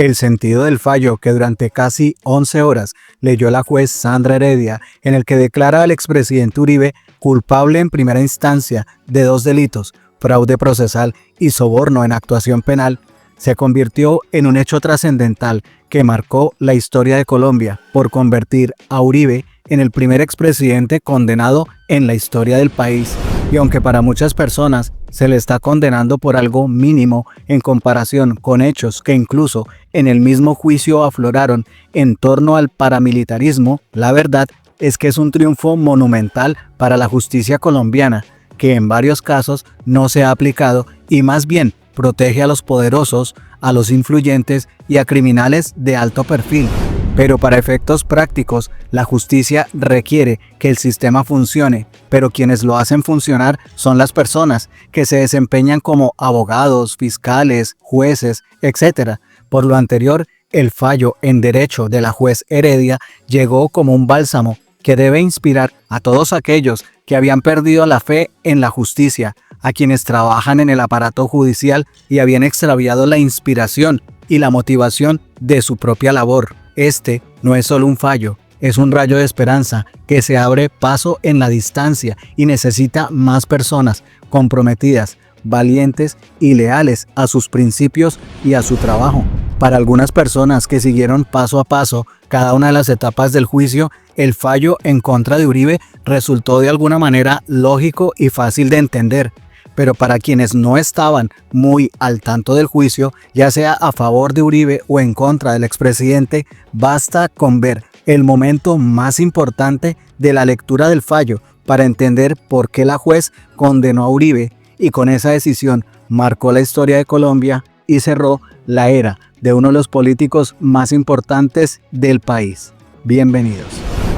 El sentido del fallo que durante casi 11 horas leyó la juez Sandra Heredia, en el que declara al expresidente Uribe culpable en primera instancia de 2 delitos, fraude procesal y soborno en actuación penal, se convirtió en un hecho trascendental que marcó la historia de Colombia por convertir a Uribe en el primer expresidente condenado en la historia del país. Y aunque para muchas personas se le está condenando por algo mínimo en comparación con hechos que incluso en el mismo juicio afloraron en torno al paramilitarismo, la verdad es que es un triunfo monumental para la justicia colombiana, que en varios casos no se ha aplicado y más bien protege a los poderosos, a los influyentes y a criminales de alto perfil. Pero para efectos prácticos, la justicia requiere que el sistema funcione, pero quienes lo hacen funcionar son las personas que se desempeñan como abogados, fiscales, jueces, etc. Por lo anterior, el fallo en derecho de la juez Heredia llegó como un bálsamo que debe inspirar a todos aquellos que habían perdido la fe en la justicia, a quienes trabajan en el aparato judicial y habían extraviado la inspiración y la motivación de su propia labor. Este no es solo un fallo, es un rayo de esperanza que se abre paso en la distancia y necesita más personas comprometidas, valientes y leales a sus principios y a su trabajo. Para algunas personas que siguieron paso a paso cada una de las etapas del juicio, el fallo en contra de Uribe resultó de alguna manera lógico y fácil de entender. Pero para quienes no estaban muy al tanto del juicio, ya sea a favor de Uribe o en contra del expresidente, basta con ver el momento más importante de la lectura del fallo para entender por qué la juez condenó a Uribe y con esa decisión marcó la historia de Colombia y cerró la era de uno de los políticos más importantes del país. Bienvenidos.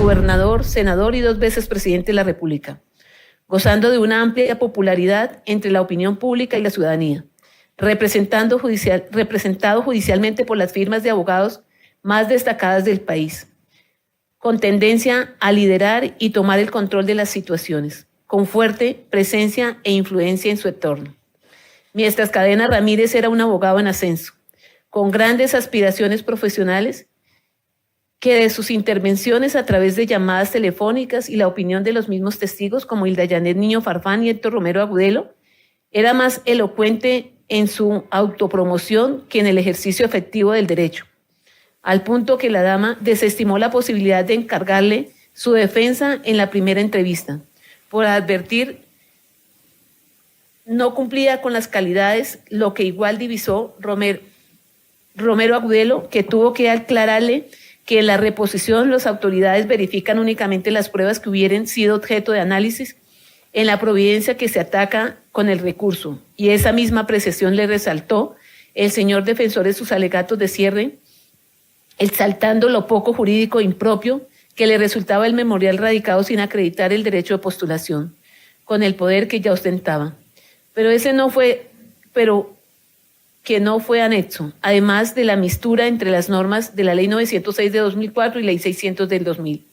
Gobernador, senador y 2 veces presidente de la República, gozando de una amplia popularidad entre la opinión pública y la ciudadanía, representado judicialmente por las firmas de abogados más destacadas del país, con tendencia a liderar y tomar el control de las situaciones, con fuerte presencia e influencia en su entorno. Mientras Cadena Ramírez era un abogado en ascenso, con grandes aspiraciones profesionales, que de sus intervenciones a través de llamadas telefónicas y la opinión de los mismos testigos como Hilda Yanet Niño Farfán y Héctor Romero Agudelo, era más elocuente en su autopromoción que en el ejercicio efectivo del derecho, al punto que la dama desestimó la posibilidad de encargarle su defensa en la primera entrevista, por advertir no cumplía con las calidades, lo que igual divisó Romero Agudelo, que tuvo que aclararle que en la reposición las autoridades verifican únicamente las pruebas que hubieran sido objeto de análisis en la providencia que se ataca con el recurso. Y esa misma apreciación le resaltó el señor defensor de sus alegatos de cierre, exaltando lo poco jurídico impropio que le resultaba el memorial radicado sin acreditar el derecho de postulación, con el poder que ya ostentaba. Que no fue anexo, además de la mistura entre las normas de la Ley 906 de 2004 y Ley 600 del 2000.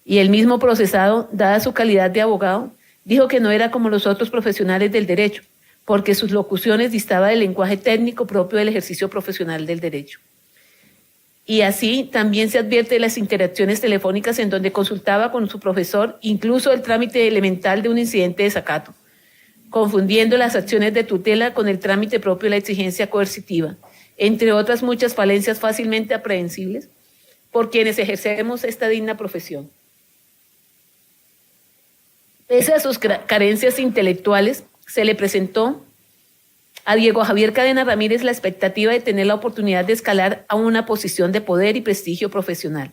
Y el mismo procesado, dada su calidad de abogado, dijo que no era como los otros profesionales del derecho, porque sus locuciones distaban del lenguaje técnico propio del ejercicio profesional del derecho. Y así también se advierte de las interacciones telefónicas en donde consultaba con su profesor incluso el trámite elemental de un incidente de desacato, confundiendo las acciones de tutela con el trámite propio de la exigencia coercitiva, entre otras muchas falencias fácilmente aprehensibles por quienes ejercemos esta digna profesión. Pese a sus carencias intelectuales, se le presentó a Diego Javier Cadena Ramírez la expectativa de tener la oportunidad de escalar a una posición de poder y prestigio profesional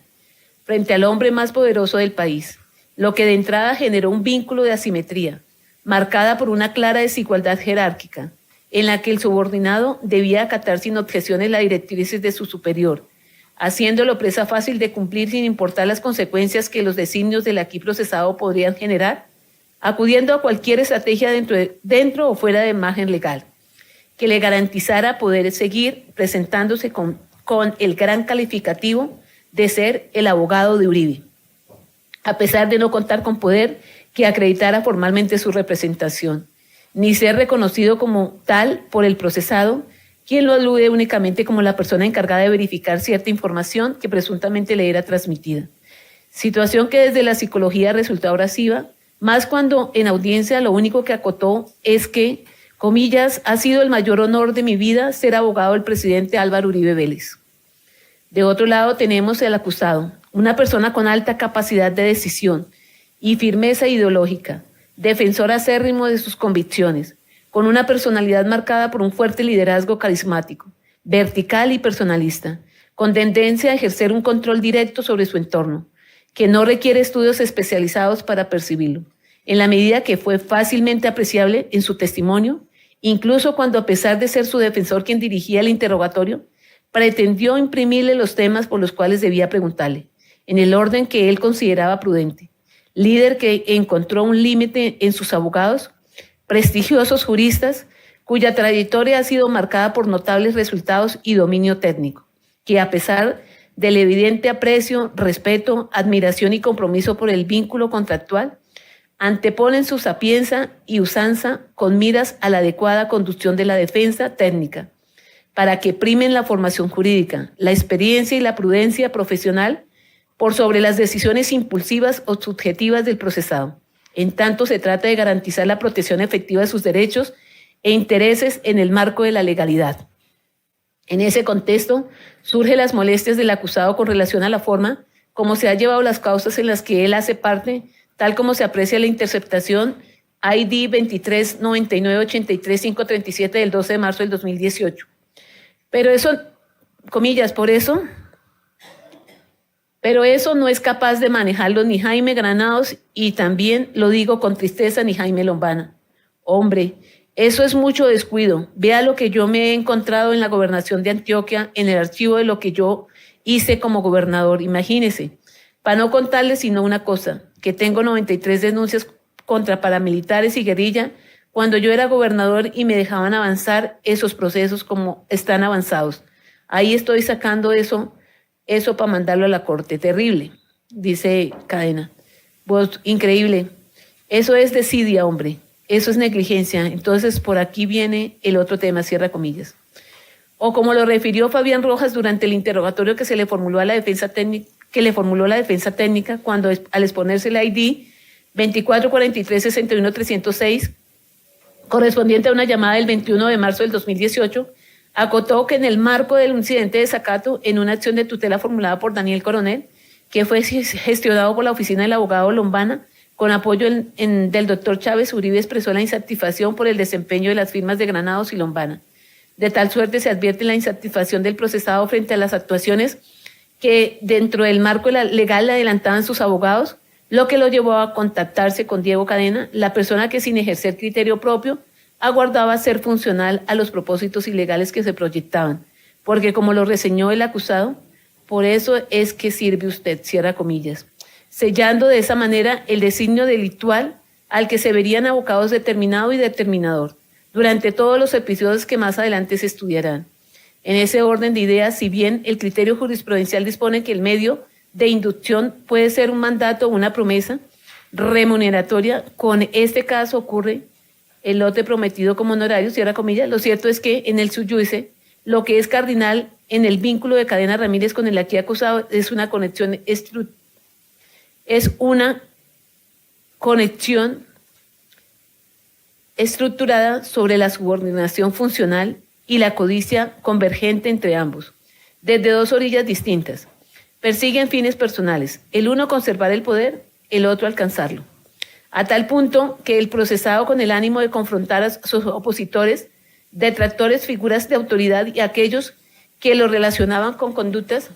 frente al hombre más poderoso del país, lo que de entrada generó un vínculo de asimetría, marcada por una clara desigualdad jerárquica, en la que el subordinado debía acatar sin objeciones las directrices de su superior, haciéndolo presa fácil de cumplir sin importar las consecuencias que los designios del aquí procesado podrían generar, acudiendo a cualquier estrategia dentro o fuera de margen legal, que le garantizara poder seguir presentándose con el gran calificativo de ser el abogado de Uribe, a pesar de no contar con poder que acreditara formalmente su representación, ni ser reconocido como tal por el procesado, quien lo alude únicamente como la persona encargada de verificar cierta información que presuntamente le era transmitida. Situación que desde la psicología resultó abrasiva, más cuando en audiencia lo único que acotó es que, comillas, ha sido el mayor honor de mi vida ser abogado del presidente Álvaro Uribe Vélez. De otro lado tenemos el acusado, una persona con alta capacidad de decisión y firmeza ideológica, defensor acérrimo de sus convicciones, con una personalidad marcada por un fuerte liderazgo carismático, vertical y personalista, con tendencia a ejercer un control directo sobre su entorno, que no requiere estudios especializados para percibirlo, en la medida que fue fácilmente apreciable en su testimonio, incluso cuando, a pesar de ser su defensor quien dirigía el interrogatorio, pretendió imprimirle los temas por los cuales debía preguntarle, en el orden que él consideraba prudente. Líder que encontró un límite en sus abogados, prestigiosos juristas, cuya trayectoria ha sido marcada por notables resultados y dominio técnico, que a pesar del evidente aprecio, respeto, admiración y compromiso por el vínculo contractual, anteponen su sapienza y usanza con miras a la adecuada conducción de la defensa técnica, para que primen la formación jurídica, la experiencia y la prudencia profesional por sobre las decisiones impulsivas o subjetivas del procesado. En tanto se trata de garantizar la protección efectiva de sus derechos e intereses en el marco de la legalidad. En ese contexto, surgen las molestias del acusado con relación a la forma como se han llevado las causas en las que él hace parte, tal como se aprecia en la interceptación ID 2399833537 del 12 de marzo del 2018. Pero eso, comillas, pero eso no es capaz de manejarlo ni Jaime Granados, y también lo digo con tristeza, ni Jaime Lombana. Hombre, eso es mucho descuido. Vea lo que yo me he encontrado en la gobernación de Antioquia, en el archivo de lo que yo hice como gobernador. Imagínese, para no contarles sino una cosa, que tengo 93 denuncias contra paramilitares y guerrilla cuando yo era gobernador y me dejaban avanzar esos procesos como están avanzados. Ahí estoy sacando eso para mandarlo a la corte. Terrible, dice Cadena. Vos, increíble. Eso es desidia, hombre. Eso es negligencia. Entonces, por aquí viene el otro tema, cierra comillas. O como lo refirió Fabián Rojas durante el interrogatorio que le formuló la defensa técnica cuando, al exponerse la ID 2443-61306, correspondiente a una llamada del 21 de marzo del 2018, acotó que en el marco del incidente de desacato en una acción de tutela formulada por Daniel Coronel, que fue gestionado por la oficina del abogado Lombana, con apoyo del doctor Chávez, Uribe expresó la insatisfacción por el desempeño de las firmas de Granados y Lombana. De tal suerte se advierte la insatisfacción del procesado frente a las actuaciones que dentro del marco legal le adelantaban sus abogados, lo que lo llevó a contactarse con Diego Cadena, la persona que sin ejercer criterio propio aguardaba ser funcional a los propósitos ilegales que se proyectaban, porque como lo reseñó el acusado, por eso es que sirve usted, cierra comillas, sellando de esa manera el designio delictual al que se verían abocados determinado y determinador, durante todos los episodios que más adelante se estudiarán. En ese orden de ideas, si bien el criterio jurisprudencial dispone que el medio de inducción puede ser un mandato o una promesa remuneratoria, con este caso ocurre el lote prometido como honorario, cierra comillas. Lo cierto es que en el subjudice, lo que es cardinal en el vínculo de Cadena Ramírez con el aquí acusado es una conexión estructurada sobre la subordinación funcional y la codicia convergente entre ambos, desde dos orillas distintas. Persiguen fines personales, el uno conservar el poder, el otro alcanzarlo. A tal punto que el procesado, con el ánimo de confrontar a sus opositores, detractores, figuras de autoridad y aquellos que lo relacionaban con conductas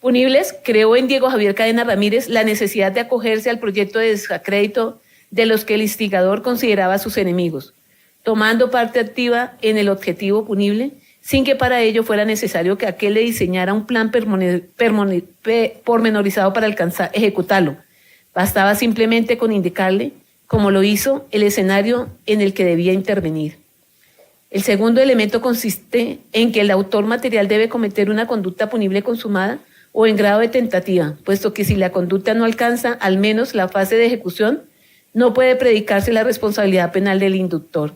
punibles, creó en Diego Javier Cadena Ramírez la necesidad de acogerse al proyecto de desacrédito de los que el instigador consideraba sus enemigos, tomando parte activa en el objetivo punible, sin que para ello fuera necesario que aquel le diseñara un plan pormenorizado para ejecutarlo. Bastaba simplemente con indicarle, como lo hizo, el escenario en el que debía intervenir. El segundo elemento consiste en que el autor material debe cometer una conducta punible consumada o en grado de tentativa, puesto que si la conducta no alcanza al menos la fase de ejecución, no puede predicarse la responsabilidad penal del inductor.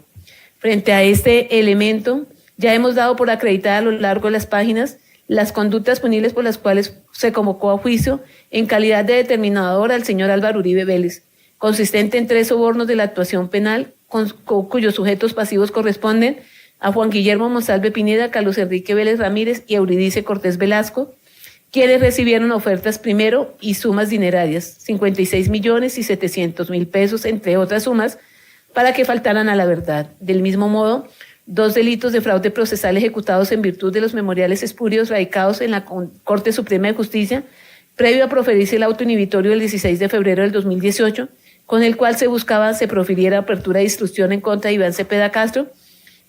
Frente a este elemento, ya hemos dado por acreditada a lo largo de las páginas las conductas punibles por las cuales se convocó a juicio en calidad de determinador al señor Álvaro Uribe Vélez, consistente en 3 sobornos de la actuación penal, cuyos sujetos pasivos corresponden a Juan Guillermo Monsalve Pineda, Carlos Enrique Vélez Ramírez y Eurídice Cortés Velasco, quienes recibieron ofertas primero y sumas dinerarias, 56.700.000 pesos, entre otras sumas, para que faltaran a la verdad. Del mismo modo, 2 delitos de fraude procesal ejecutados en virtud de los memoriales espurios radicados en la Corte Suprema de Justicia, previo a proferirse el auto inhibitorio el 16 de febrero del 2018, con el cual se profiriera apertura de instrucción en contra de Iván Cepeda Castro,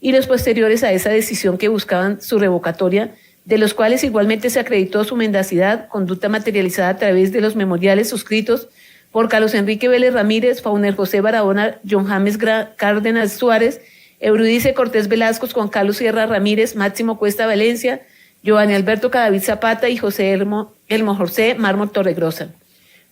y los posteriores a esa decisión que buscaban su revocatoria, de los cuales igualmente se acreditó su mendacidad, conducta materializada a través de los memoriales suscritos por Carlos Enrique Vélez Ramírez, Fauner José Barahona, John James Cárdenas Suárez, Eurídice Cortés Velasco, Juan Carlos Sierra Ramírez, Máximo Cuesta Valencia, Giovanni Alberto Cadavid Zapata y José Elmo José Mármol Torregrosa.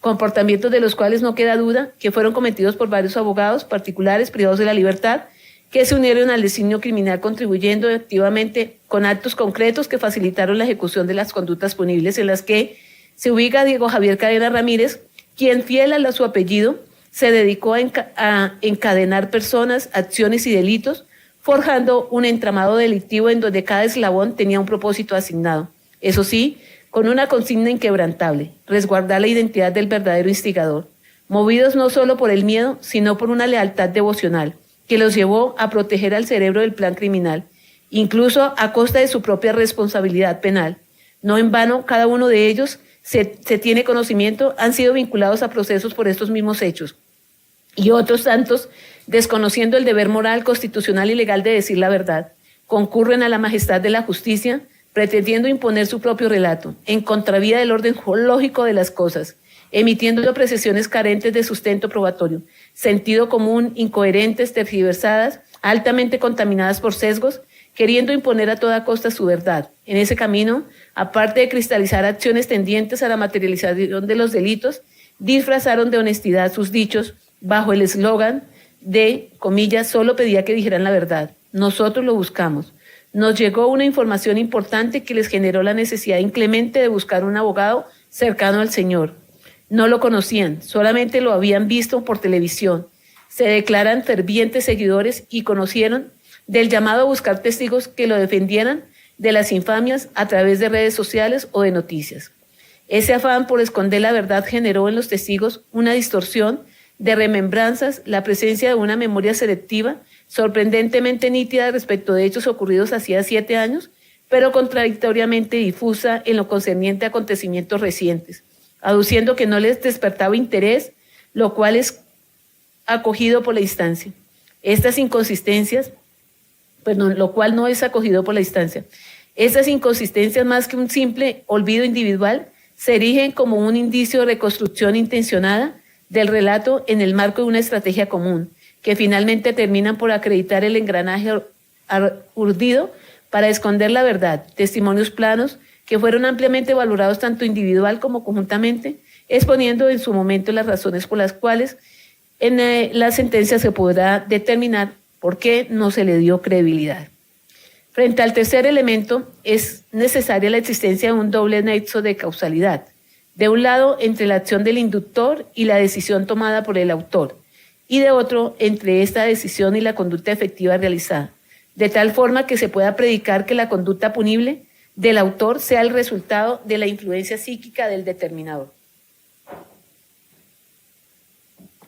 Comportamientos de los cuales no queda duda que fueron cometidos por varios abogados particulares privados de la libertad que se unieron al designio criminal contribuyendo activamente con actos concretos que facilitaron la ejecución de las conductas punibles en las que se ubica Diego Javier Cadena Ramírez, quien fiel a su apellido se dedicó a encadenar personas, acciones y delitos, forjando un entramado delictivo en donde cada eslabón tenía un propósito asignado. Eso sí, con una consigna inquebrantable, resguardar la identidad del verdadero instigador, movidos no solo por el miedo, sino por una lealtad devocional, que los llevó a proteger al cerebro del plan criminal, incluso a costa de su propia responsabilidad penal. No en vano, cada uno de ellos se tiene conocimiento, han sido vinculados a procesos por estos mismos hechos. Y otros tantos, desconociendo el deber moral, constitucional y legal de decir la verdad, concurren a la majestad de la justicia, pretendiendo imponer su propio relato, en contravía del orden lógico de las cosas, emitiendo apreciaciones carentes de sustento probatorio, sentido común, incoherentes, tergiversadas, altamente contaminadas por sesgos, queriendo imponer a toda costa su verdad. En ese camino, aparte de cristalizar acciones tendientes a la materialización de los delitos, disfrazaron de honestidad sus dichos bajo el eslogan de, comillas, solo pedía que dijeran la verdad. Nosotros lo buscamos. Nos llegó una información importante que les generó la necesidad inclemente de buscar un abogado cercano al Señor. No lo conocían, solamente lo habían visto por televisión. Se declaran fervientes seguidores y conocieron del llamado a buscar testigos que lo defendieran de las infamias a través de redes sociales o de noticias. Ese afán por esconder la verdad generó en los testigos una distorsión de remembranzas, la presencia de una memoria selectiva sorprendentemente nítida respecto de hechos ocurridos hacía 7 años, pero contradictoriamente difusa en lo concerniente a acontecimientos recientes, aduciendo que no les despertaba interés, lo cual es acogido por la instancia. Estas inconsistencias, lo cual no es acogido por la instancia. Estas inconsistencias, más que un simple olvido individual, se erigen como un indicio de reconstrucción intencionada del relato en el marco de una estrategia común, que finalmente terminan por acreditar el engranaje urdido para esconder la verdad, testimonios planos que fueron ampliamente valorados tanto individual como conjuntamente, exponiendo en su momento las razones por las cuales en la sentencia se podrá determinar por qué no se le dio credibilidad. Frente al tercer elemento, es necesaria la existencia de un doble nexo de causalidad. De un lado, entre la acción del inductor y la decisión tomada por el autor, y de otro, entre esta decisión y la conducta efectiva realizada, de tal forma que se pueda predicar que la conducta punible del autor sea el resultado de la influencia psíquica del determinador.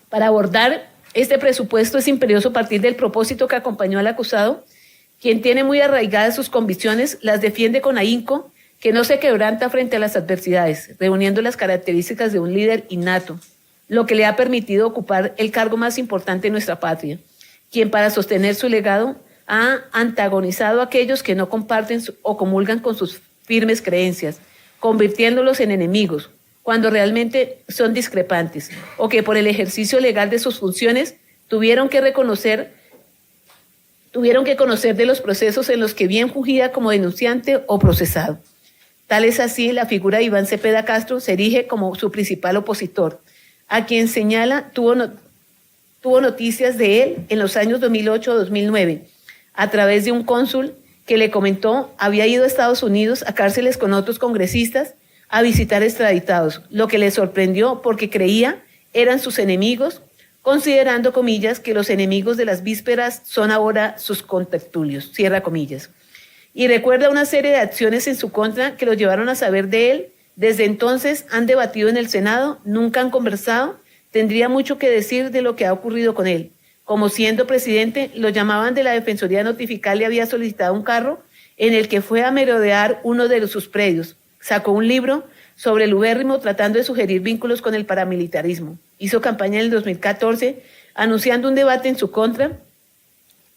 Para abordar este presupuesto es imperioso partir del propósito que acompañó al acusado, quien tiene muy arraigadas sus convicciones, las defiende con ahínco, que no se quebranta frente a las adversidades, reuniendo las características de un líder innato, lo que le ha permitido ocupar el cargo más importante en nuestra patria, quien para sostener su legado ha antagonizado a aquellos que no comparten o comulgan con sus firmes creencias, convirtiéndolos en enemigos, cuando realmente son discrepantes, o que por el ejercicio legal de sus funciones tuvieron que conocer de los procesos en los que bien fungía como denunciante o procesado. Tal es así, la figura de Iván Cepeda Castro se erige como su principal opositor, a quien señala tuvo tuvo noticias de él en los años 2008-2009 a través de un cónsul que le comentó había ido a Estados Unidos a cárceles con otros congresistas a visitar extraditados, lo que le sorprendió porque creía eran sus enemigos, considerando, comillas, que los enemigos de las vísperas son ahora sus contertulios, cierra comillas. Y recuerda una serie de acciones en su contra que lo llevaron a saber de él. Desde entonces han debatido en el Senado, nunca han conversado, tendría mucho que decir de lo que ha ocurrido con él. Como siendo presidente, lo llamaban de la Defensoría a notificarle había solicitado un carro en el que fue a merodear uno de sus predios. Sacó un libro sobre el ubérrimo tratando de sugerir vínculos con el paramilitarismo. Hizo campaña en el 2014 anunciando un debate en su contra,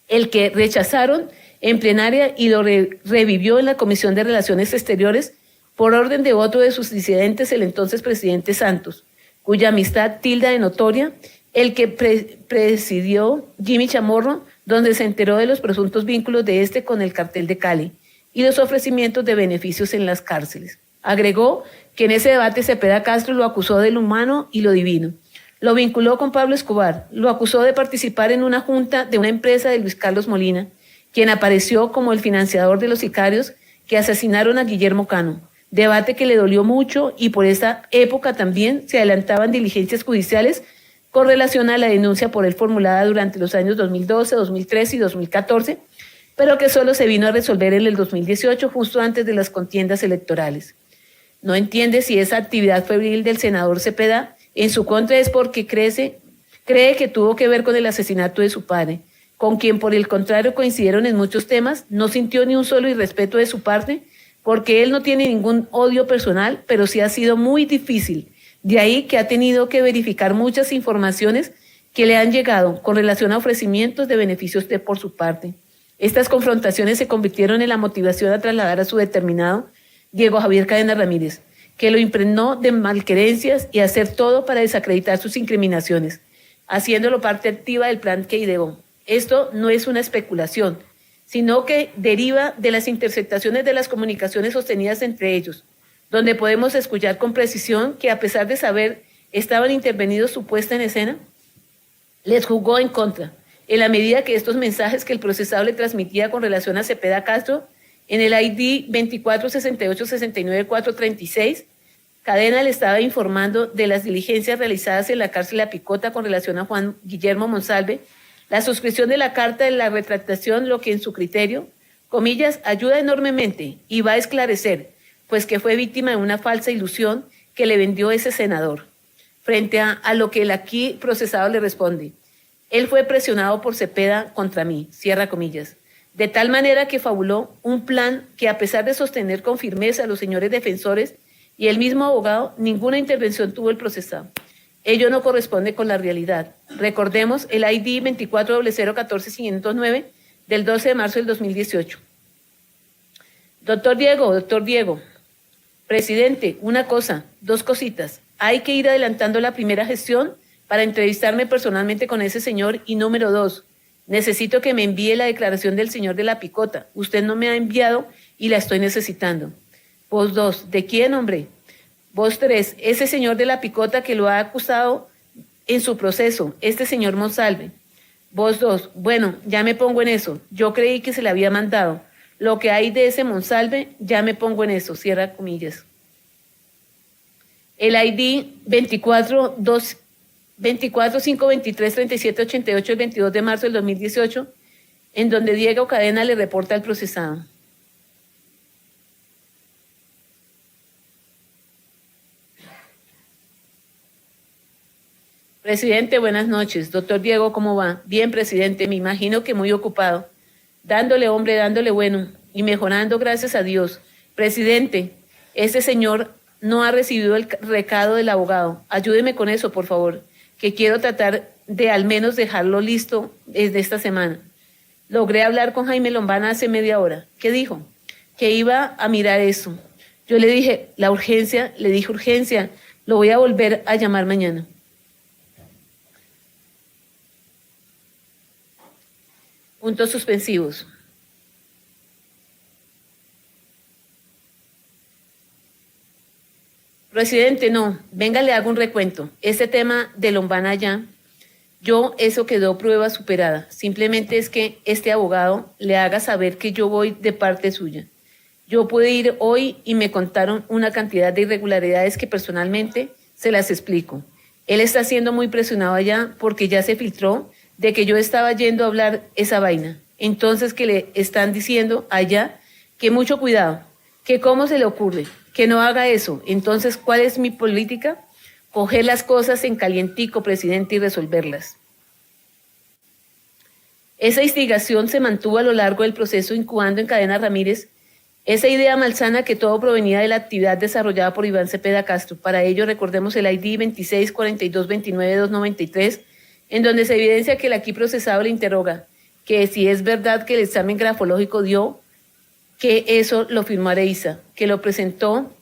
el que rechazaron en plenaria y lo revivió en la Comisión de Relaciones Exteriores por orden de voto de sus disidentes, el entonces presidente Santos, cuya amistad tilda de notoria, el que presidió Jimmy Chamorro, donde se enteró de los presuntos vínculos de este con el cartel de Cali y los ofrecimientos de beneficios en las cárceles. Agregó que en ese debate Cepeda Castro lo acusó de lo humano y lo divino. Lo vinculó con Pablo Escobar, lo acusó de participar en una junta de una empresa de Luis Carlos Molina, quien apareció como el financiador de los sicarios que asesinaron a Guillermo Cano. Debate que le dolió mucho y por esa época también se adelantaban diligencias judiciales con relación a la denuncia por él formulada durante los años 2012, 2013 y 2014, pero que solo se vino a resolver en el 2018, justo antes de las contiendas electorales. No entiende si esa actividad febril del senador Cepeda en su contra es porque cree que tuvo que ver con el asesinato de su padre, con quien por el contrario coincidieron en muchos temas, no sintió ni un solo irrespeto de su parte, porque él no tiene ningún odio personal, pero sí ha sido muy difícil. De ahí que ha tenido que verificar muchas informaciones que le han llegado con relación a ofrecimientos de beneficios por su parte. Estas confrontaciones se convirtieron en la motivación a trasladar a su determinado Diego Javier Cadena Ramírez, que lo impregnó de malquerencias y hacer todo para desacreditar sus incriminaciones, haciéndolo parte activa del plan que ideó. Esto no es una especulación, sino que deriva de las interceptaciones de las comunicaciones sostenidas entre ellos, donde podemos escuchar con precisión que a pesar de saber estaban intervenidos su puesta en escena, les jugó en contra, en la medida que estos mensajes que el procesado le transmitía con relación a Cepeda Castro, en el ID 2468694436, Cadena le estaba informando de las diligencias realizadas en la cárcel La Picota con relación a Juan Guillermo Monsalve, la suscripción de la carta de la retractación, lo que en su criterio, comillas, ayuda enormemente y va a esclarecer, pues que fue víctima de una falsa ilusión que le vendió ese senador. Frente a lo que el aquí procesado le responde, él fue presionado por Cepeda contra mí, cierra comillas, de tal manera que fabuló un plan que a pesar de sostener con firmeza a los señores defensores y el mismo abogado, ninguna intervención tuvo el procesado. Ello no corresponde con la realidad. Recordemos el ID 2400014509 del 12 de marzo del 2018. Doctor Diego, presidente, una cosa, dos cositas. Hay que ir adelantando la primera gestión para entrevistarme personalmente con ese señor y número dos, necesito que me envíe la declaración del señor de La Picota. Usted no me ha enviado y la estoy necesitando. Vos dos, ¿de quién, hombre? Vos tres, ese señor de La Picota que lo ha acusado en su proceso, este señor Monsalve. Vos dos, bueno, ya me pongo en eso. Yo creí que se le había mandado. Lo que hay de ese Monsalve, ya me pongo en eso, cierra comillas. El ID 24-523-3788 el 22 de marzo del 2018, en donde Diego Cadena le reporta al procesado. Presidente, buenas noches. Doctor Diego, ¿cómo va? Bien, presidente, me imagino que muy ocupado. Dándole, hombre, dándole bueno y mejorando, gracias a Dios. Presidente, este señor no ha recibido el recado del abogado. Ayúdeme con eso, por favor, que quiero tratar de al menos dejarlo listo desde esta semana. Logré hablar con Jaime Lombana hace media hora. ¿Qué dijo? Que iba a mirar eso. Yo le dije, le dije urgencia, lo voy a volver a llamar mañana. Puntos suspensivos. Presidente, no, venga, le hago un recuento. Este tema de Lombana ya Eso quedó prueba superada. Simplemente es que este abogado le haga saber que yo voy de parte suya. Yo pude ir hoy y me contaron una cantidad de irregularidades que personalmente se las explico. Él está siendo muy presionado allá porque ya se filtró de que yo estaba yendo a hablar esa vaina. Entonces que le están diciendo allá que mucho cuidado, que cómo se le ocurre, que no haga eso. Entonces, ¿cuál es mi política? Coger las cosas en calientico, presidente, y resolverlas. Esa instigación se mantuvo a lo largo del proceso incubando en Cadena Ramírez esa idea malsana que todo provenía de la actividad desarrollada por Iván Cepeda Castro. Para ello recordemos el ID 264229-293, en donde se evidencia que el aquí procesado le interroga que si es verdad que el examen grafológico dio, que eso lo firmó Areísa, que lo presentó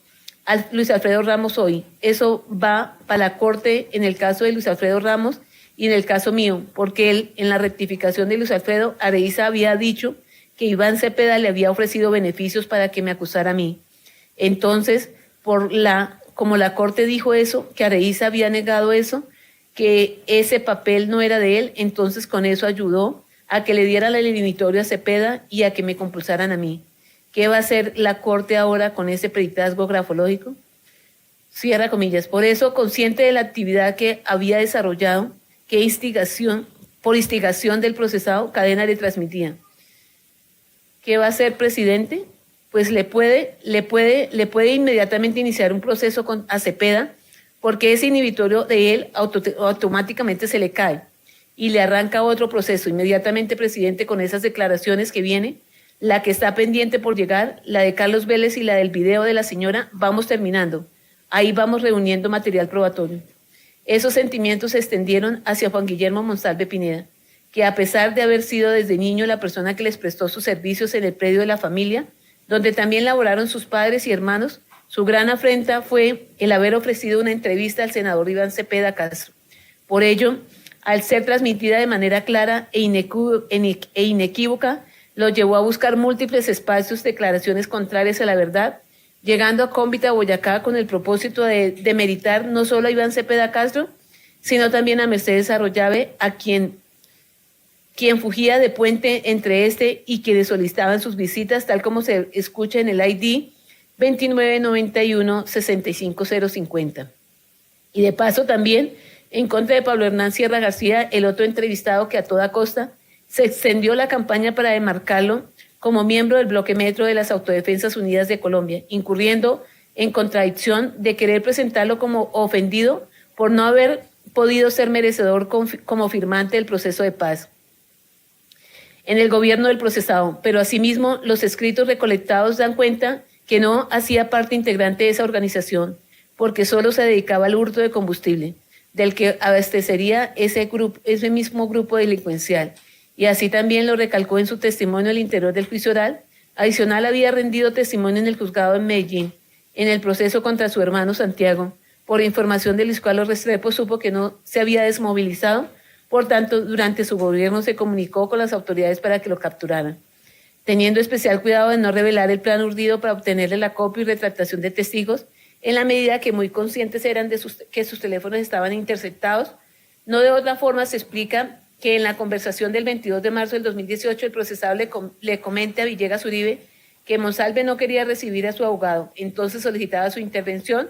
a Luis Alfredo Ramos hoy. Eso va para la corte en el caso de Luis Alfredo Ramos y en el caso mío, porque él, en la rectificación de Luis Alfredo, Areísa había dicho que Iván Cepeda le había ofrecido beneficios para que me acusara a mí. Entonces, como la corte dijo eso, que Areísa había negado eso, que ese papel no era de él, entonces con eso ayudó a que le dieran el eliminatorio a Cepeda y a que me compulsaran a mí. ¿Qué va a hacer la Corte ahora con ese peritazgo grafológico? Cierra comillas. Por eso, consciente de la actividad que había desarrollado, por instigación del procesado, Cadena le transmitía. ¿Qué va a hacer, presidente? Pues le puede inmediatamente iniciar un proceso a Cepeda, porque ese inhibitorio de él automáticamente se le cae y le arranca otro proceso. Inmediatamente, presidente, con esas declaraciones que viene, la que está pendiente por llegar, la de Carlos Vélez y la del video de la señora, vamos terminando. Ahí vamos reuniendo material probatorio. Esos sentimientos se extendieron hacia Juan Guillermo Monsalve Pineda, que a pesar de haber sido desde niño la persona que les prestó sus servicios en el predio de la familia, donde también laboraron sus padres y hermanos, su gran afrenta fue el haber ofrecido una entrevista al senador Iván Cepeda Castro. Por ello, al ser transmitida de manera clara e inequívoca, lo llevó a buscar múltiples espacios, declaraciones contrarias a la verdad, llegando a Cómbita, Boyacá, con el propósito de demeritar no solo a Iván Cepeda Castro, sino también a Mercedes Arroyave, a quien fugía de puente entre este y quienes solicitaban sus visitas, tal como se escucha en el ID 2991-65050. Y de paso también en contra de Pablo Hernán Sierra García, el otro entrevistado que a toda costa se extendió la campaña para demarcarlo como miembro del bloque metro de las Autodefensas Unidas de Colombia, incurriendo en contradicción de querer presentarlo como ofendido por no haber podido ser merecedor como firmante del proceso de paz en el gobierno del procesado, pero asimismo los escritos recolectados dan cuenta que no hacía parte integrante de esa organización, porque solo se dedicaba al hurto de combustible, del que abastecería ese mismo grupo delincuencial. Y así también lo recalcó en su testimonio al interior del juicio oral. Adicional, había rendido testimonio en el juzgado en Medellín, en el proceso contra su hermano Santiago, por información del Luis Restrepo supo que no se había desmovilizado, por tanto, durante su gobierno se comunicó con las autoridades para que lo capturaran, teniendo especial cuidado de no revelar el plan urdido para obtenerle la copia y retractación de testigos, en la medida que muy conscientes eran de que sus teléfonos estaban interceptados. No de otra forma se explica que en la conversación del 22 de marzo del 2018 el procesado le comente a Villegas Uribe que Monsalve no quería recibir a su abogado, entonces solicitaba su intervención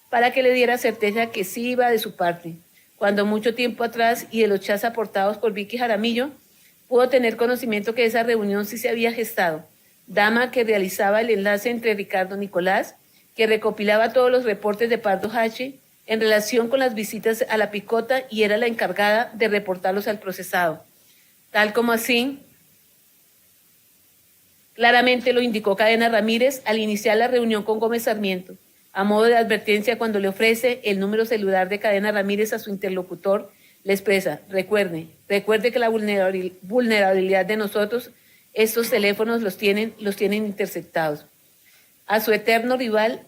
para que le diera certeza que sí iba de su parte, cuando mucho tiempo atrás y de los chats aportados por Vicky Jaramillo, pudo tener conocimiento que esa reunión sí se había gestado, dama que realizaba el enlace entre Ricardo Nicolás, que recopilaba todos los reportes de Pardo H., en relación con las visitas a la picota y era la encargada de reportarlos al procesado. Tal como así, claramente lo indicó Cadena Ramírez al iniciar la reunión con Gómez Sarmiento, a modo de advertencia cuando le ofrece el número celular de Cadena Ramírez a su interlocutor, le expresa, recuerde que la vulnerabilidad de nosotros, estos teléfonos los tienen interceptados. A su eterno rival,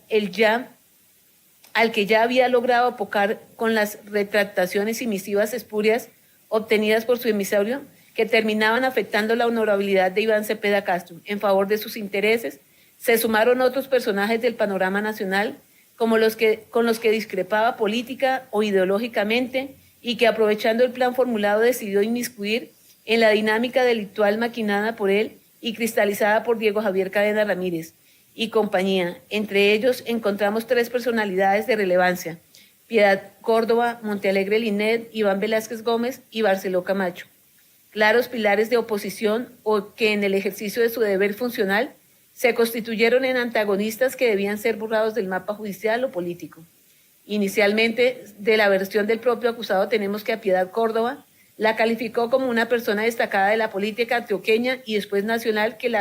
al que ya había logrado apocar con las retractaciones y misivas espurias obtenidas por su emisario, que terminaban afectando la honorabilidad de Iván Cepeda Castro en favor de sus intereses, se sumaron otros personajes del panorama nacional, con los que discrepaba política o ideológicamente, y que aprovechando el plan formulado decidió inmiscuir en la dinámica delictual maquinada por él y cristalizada por Diego Javier Cadena Ramírez y compañía. Entre ellos encontramos 3 personalidades de relevancia: Piedad Córdoba, Montealegre Linet, Iván Velázquez Gómez y Barceló Camacho. Claros pilares de oposición o que en el ejercicio de su deber funcional se constituyeron en antagonistas que debían ser borrados del mapa judicial o político. Inicialmente, de la versión del propio acusado tenemos que a Piedad Córdoba la calificó como una persona destacada de la política antioqueña y después nacional con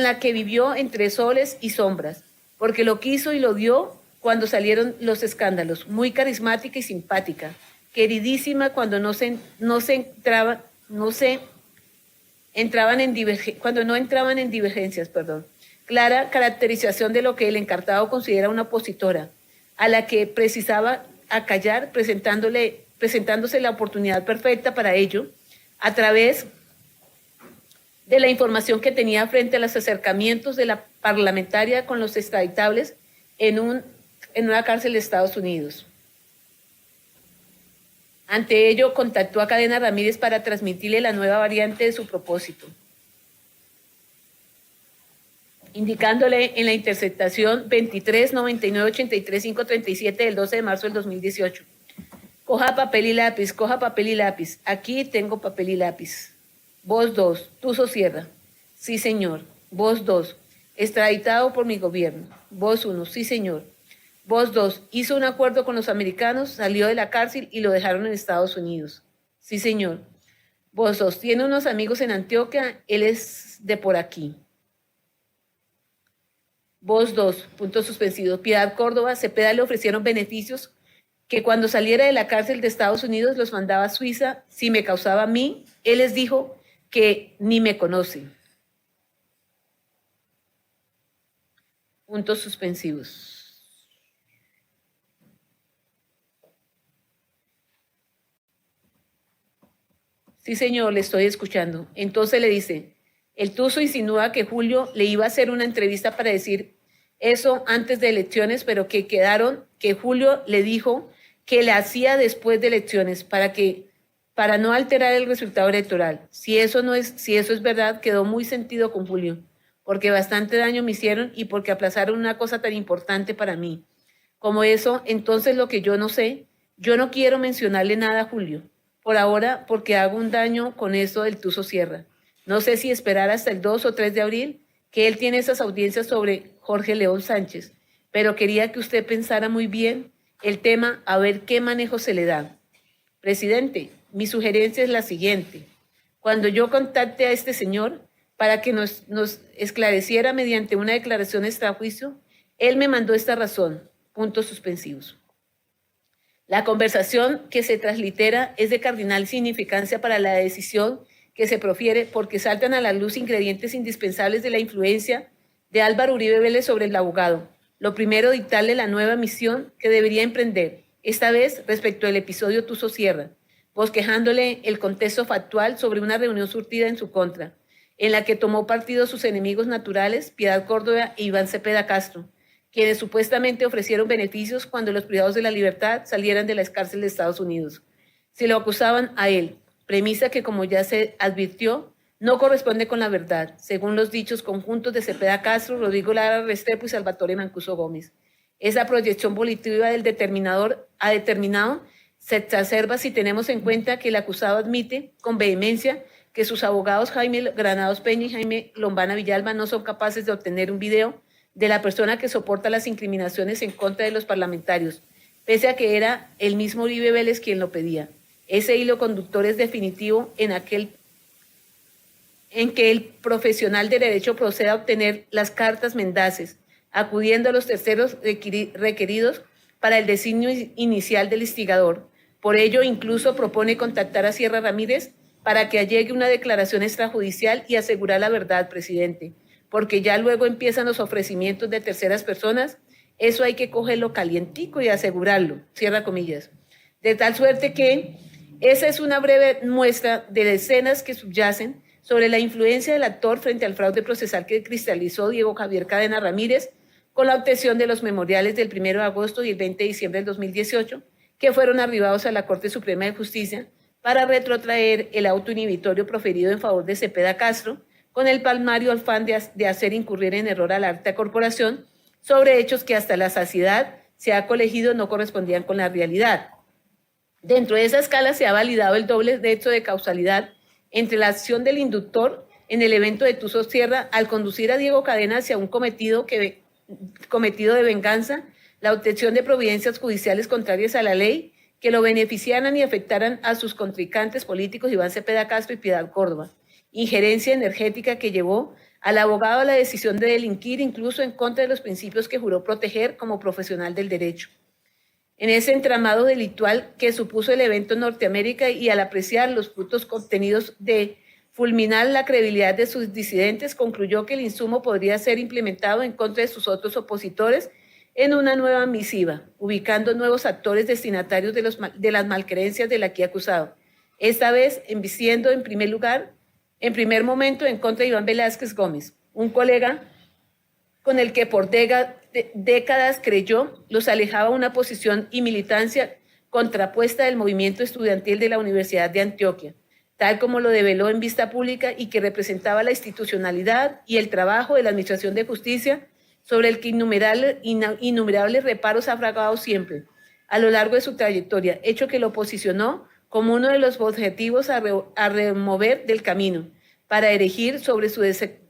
la que vivió entre soles y sombras, porque lo quiso y lo dio cuando salieron los escándalos, muy carismática y simpática, queridísima cuando no entraban en divergencias, clara caracterización de lo que el encartado considera una opositora, a la que precisaba acallar, presentándose la oportunidad perfecta para ello, a través de la información que tenía frente a los acercamientos de la parlamentaria con los extraditables en una cárcel de Estados Unidos. Ante ello, contactó a Cadena Ramírez para transmitirle la nueva variante de su propósito, indicándole en la interceptación 23-99-83-537 del 12 de marzo del 2018. Coja papel y lápiz, coja papel y lápiz. Aquí tengo papel y lápiz. Vos 2, Tuzo Sierra. Sí, señor. Vos 2, extraditado por mi gobierno. Vos 1, sí, señor. Vos 2, hizo un acuerdo con los americanos, salió de la cárcel y lo dejaron en Estados Unidos. Sí, señor. Vos 2, tiene unos amigos en Antioquia, él es de por aquí. Vos 2, puntos suspensivos. Piedad Córdoba, Cepeda le ofrecieron beneficios que cuando saliera de la cárcel de Estados Unidos los mandaba a Suiza si me causaba a mí. Él les dijo que ni me conoce. Puntos suspensivos. Sí, señor, le estoy escuchando. Entonces le dice, el Tuzo insinúa que Julio le iba a hacer una entrevista para decir eso antes de elecciones, pero que Julio le dijo que la hacía después de elecciones para no alterar el resultado electoral. Si eso es verdad, quedó muy sentido con Julio, porque bastante daño me hicieron y porque aplazaron una cosa tan importante para mí. Como eso, entonces lo que yo no sé, yo no quiero mencionarle nada a Julio, por ahora, porque hago un daño con eso del Tuzo Sierra. No sé si esperar hasta el 2 o 3 de abril, que él tiene esas audiencias sobre Jorge León Sánchez, pero quería que usted pensara muy bien el tema, a ver qué manejo se le da. Presidente, mi sugerencia es la siguiente. Cuando yo contacte a este señor para que nos esclareciera mediante una declaración extrajuicio, él me mandó esta razón, puntos suspensivos. La conversación que se translitera es de cardinal significancia para la decisión que se profiere porque saltan a la luz ingredientes indispensables de la influencia de Álvaro Uribe Vélez sobre el abogado. Lo primero, dictarle la nueva misión que debería emprender, esta vez respecto al episodio Tuzo Sierra, bosquejándole el contexto factual sobre una reunión surtida en su contra, en la que tomó partido sus enemigos naturales, Piedad Córdoba e Iván Cepeda Castro, quienes supuestamente ofrecieron beneficios cuando los privados de la libertad salieran de la cárcel de Estados Unidos. Se lo acusaban a él, premisa que, como ya se advirtió, no corresponde con la verdad, según los dichos conjuntos de Cepeda Castro, Rodrigo Lara Restrepo y Salvatore Mancuso Gómez. Esa proyección volitiva del determinado se exacerba si tenemos en cuenta que el acusado admite con vehemencia que sus abogados Jaime Granados Peña y Jaime Lombana Villalba no son capaces de obtener un video de la persona que soporta las incriminaciones en contra de los parlamentarios, pese a que era el mismo Uribe Vélez quien lo pedía. Ese hilo conductor es definitivo en que el profesional de derecho proceda a obtener las cartas mendaces, acudiendo a los terceros requeridos para el designio inicial del instigador. Por ello, incluso propone contactar a Sierra Ramírez para que allegue una declaración extrajudicial y asegurar la verdad, presidente, porque ya luego empiezan los ofrecimientos de terceras personas. Eso hay que cogerlo calientico y asegurarlo, cierra comillas. De tal suerte que esa es una breve muestra de decenas que subyacen sobre la influencia del actor frente al fraude procesal que cristalizó Diego Javier Cadena Ramírez con la obtención de los memoriales del 1 de agosto y el 20 de diciembre del 2018 que fueron arribados a la Corte Suprema de Justicia para retrotraer el auto inhibitorio proferido en favor de Cepeda Castro, con el palmario afán de hacer incurrir en error a la alta corporación sobre hechos que hasta la saciedad se ha colegido no correspondían con la realidad. Dentro de esa escala se ha validado el doble hecho de causalidad entre la acción del inductor en el evento de Tuzos Sierra al conducir a Diego Cadena hacia un cometido de venganza, la obtención de providencias judiciales contrarias a la ley que lo beneficiaran y afectaran a sus contrincantes políticos Iván Cepeda Castro y Piedad Córdoba. Injerencia energética que llevó al abogado a la decisión de delinquir incluso en contra de los principios que juró proteger como profesional del derecho. En ese entramado delictual que supuso el evento en Norteamérica y al apreciar los frutos obtenidos de fulminar la credibilidad de sus disidentes, concluyó que el insumo podría ser implementado en contra de sus otros opositores en una nueva misiva, ubicando nuevos actores destinatarios de las malcreencias del aquí acusado. Esta vez, embistiendo en primer momento en contra de Iván Velázquez Gómez, un colega con el que por décadas creyó los alejaba una posición y militancia contrapuesta del movimiento estudiantil de la Universidad de Antioquia, tal como lo develó en vista pública y que representaba la institucionalidad y el trabajo de la Administración de Justicia, sobre el que innumerables reparos ha fragado siempre a lo largo de su trayectoria, hecho que lo posicionó como uno de los objetivos a remover del camino, para erigir sobre su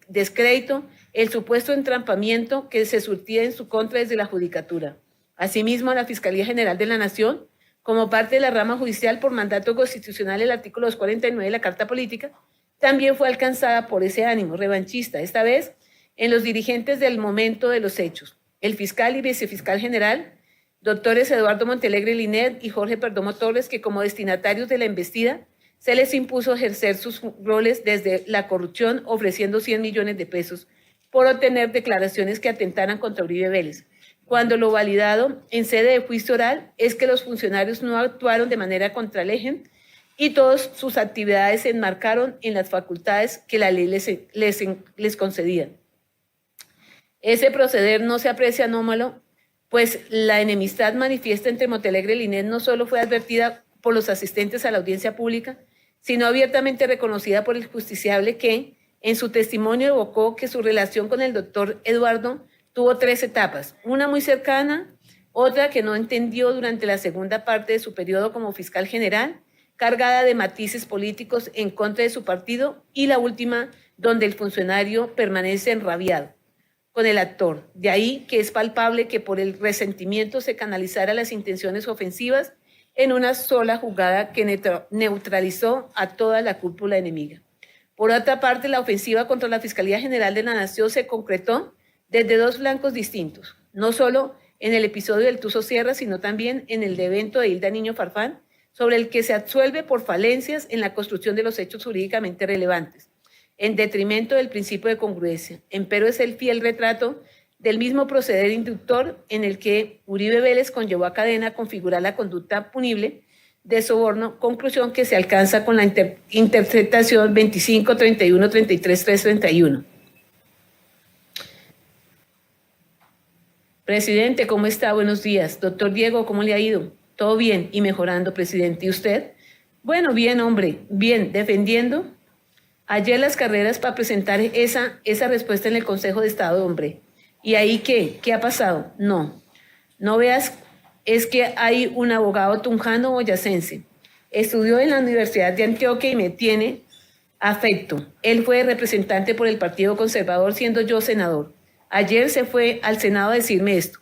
descrédito el supuesto entrampamiento que se surtía en su contra desde la Judicatura. Asimismo, a la Fiscalía General de la Nación, como parte de la rama judicial por mandato constitucional, el artículo 249 de la Carta Política, también fue alcanzada por ese ánimo revanchista, esta vez en los dirigentes del momento de los hechos, el fiscal y vicefiscal general, doctores Eduardo Montealegre Linet y Jorge Perdomo Torres, que como destinatarios de la embestida se les impuso ejercer sus roles desde la corrupción, ofreciendo 100 millones de pesos por obtener declaraciones que atentaran contra Uribe Vélez, cuando lo validado en sede de juicio oral es que los funcionarios no actuaron de manera contralegem y todas sus actividades se enmarcaron en las facultades que la ley les concedía. Ese proceder no se aprecia anómalo, pues la enemistad manifiesta entre Montealegre y Linet no solo fue advertida por los asistentes a la audiencia pública, sino abiertamente reconocida por el justiciable que, en su testimonio, evocó que su relación con el doctor Eduardo tuvo 3 etapas, una muy cercana, otra que no entendió durante la segunda parte de su periodo como fiscal general, cargada de matices políticos en contra de su partido, y la última, donde el funcionario permanece enrabiado con el actor. De ahí que es palpable que por el resentimiento se canalizara las intenciones ofensivas en una sola jugada que neutralizó a toda la cúpula enemiga. Por otra parte, la ofensiva contra la Fiscalía General de la Nación se concretó desde 2 flancos distintos, no solo en el episodio del Tuzos Sierra, sino también en el evento de Hilda Niño Farfán, sobre el que se absuelve por falencias en la construcción de los hechos jurídicamente relevantes, en detrimento del principio de congruencia. Empero es el fiel retrato del mismo proceder inductor en el que Uribe Vélez conllevó a Cadena a configurar la conducta punible de soborno, conclusión que se alcanza con la interpretación 25, 31, 33, 331. Presidente, ¿cómo está? Buenos días. Doctor Diego, ¿cómo le ha ido? Todo bien y mejorando, presidente. ¿Y usted? Bueno, bien, hombre, bien, defendiendo ayer las carreras para presentar esa respuesta en el Consejo de Estado, hombre. ¿Y ahí qué? ¿Qué ha pasado? No veas, es que hay un abogado tunjano boyacense. Estudió en la Universidad de Antioquia y me tiene afecto. Él fue representante por el Partido Conservador, siendo yo senador. Ayer se fue al Senado a decirme esto,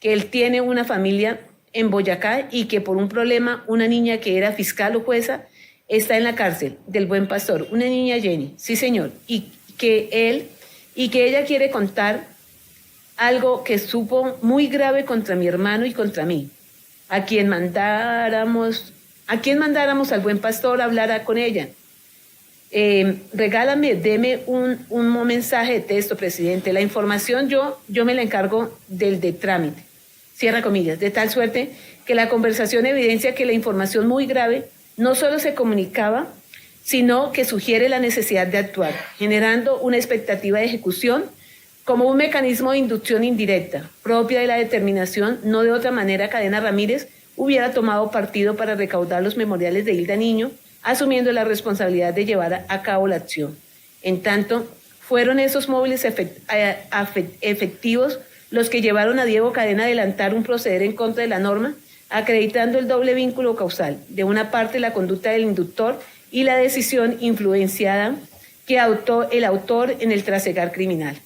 que él tiene una familia en Boyacá y que por un problema una niña que era fiscal o jueza está en la cárcel del Buen Pastor, una niña Jenny, sí señor, y que ella quiere contar algo que supo muy grave contra mi hermano y contra mí. A quien mandáramos al Buen Pastor a hablar con ella. Regálame, deme un mensaje de texto, presidente. La información yo me la encargo del de trámite, cierra comillas, de tal suerte que la conversación evidencia que la información muy grave no solo se comunicaba, sino que sugiere la necesidad de actuar, generando una expectativa de ejecución como un mecanismo de inducción indirecta, propia de la determinación, no de otra manera. Cadena Ramírez hubiera tomado partido para recaudar los memoriales de Hilda Niño, asumiendo la responsabilidad de llevar a cabo la acción. En tanto, fueron esos móviles efectivos los que llevaron a Diego Cadena a adelantar un proceder en contra de la norma, acreditando el doble vínculo causal, de una parte la conducta del inductor y la decisión influenciada que adoptó el autor en el trasegar criminal.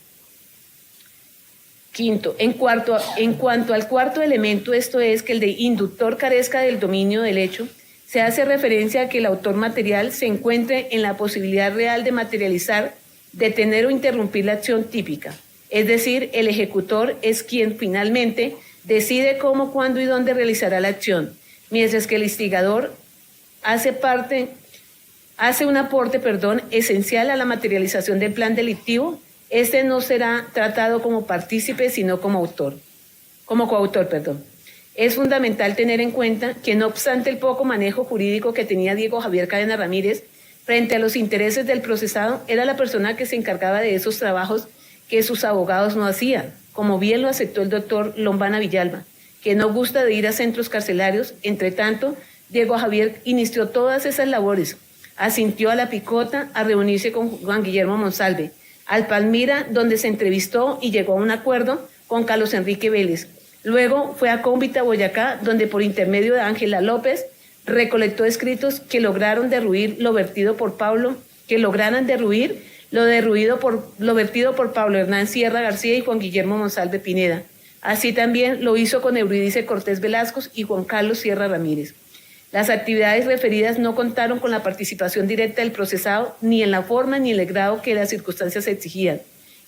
Quinto, en cuanto al cuarto elemento, esto es que el de inductor carezca del dominio del hecho, se hace referencia a que el autor material se encuentre en la posibilidad real de materializar, detener o interrumpir la acción típica. Es decir, el ejecutor es quien finalmente decide cómo, cuándo y dónde realizará la acción, mientras que el instigador hace un aporte esencial a la materialización del plan delictivo. Este no será tratado como partícipe, sino como coautor. Es fundamental tener en cuenta que, no obstante el poco manejo jurídico que tenía Diego Javier Cadena Ramírez frente a los intereses del procesado, era la persona que se encargaba de esos trabajos que sus abogados no hacían, como bien lo aceptó el doctor Lombana Villalba, que no gusta de ir a centros carcelarios. Entre tanto, Diego Javier inició todas esas labores, asintió a la picota a reunirse con Juan Guillermo Monsalve, al Palmira, donde se entrevistó y llegó a un acuerdo con Carlos Enrique Vélez. Luego fue a Cómbita, Boyacá, donde por intermedio de Ángela López recolectó escritos que lograron derruir lo vertido por Pablo Hernán Sierra García y Juan Guillermo Monsalve Pineda. Así también lo hizo con Eurídice Cortés Velasco y Juan Carlos Sierra Ramírez. Las actividades referidas no contaron con la participación directa del procesado, ni en la forma ni en el grado que las circunstancias exigían.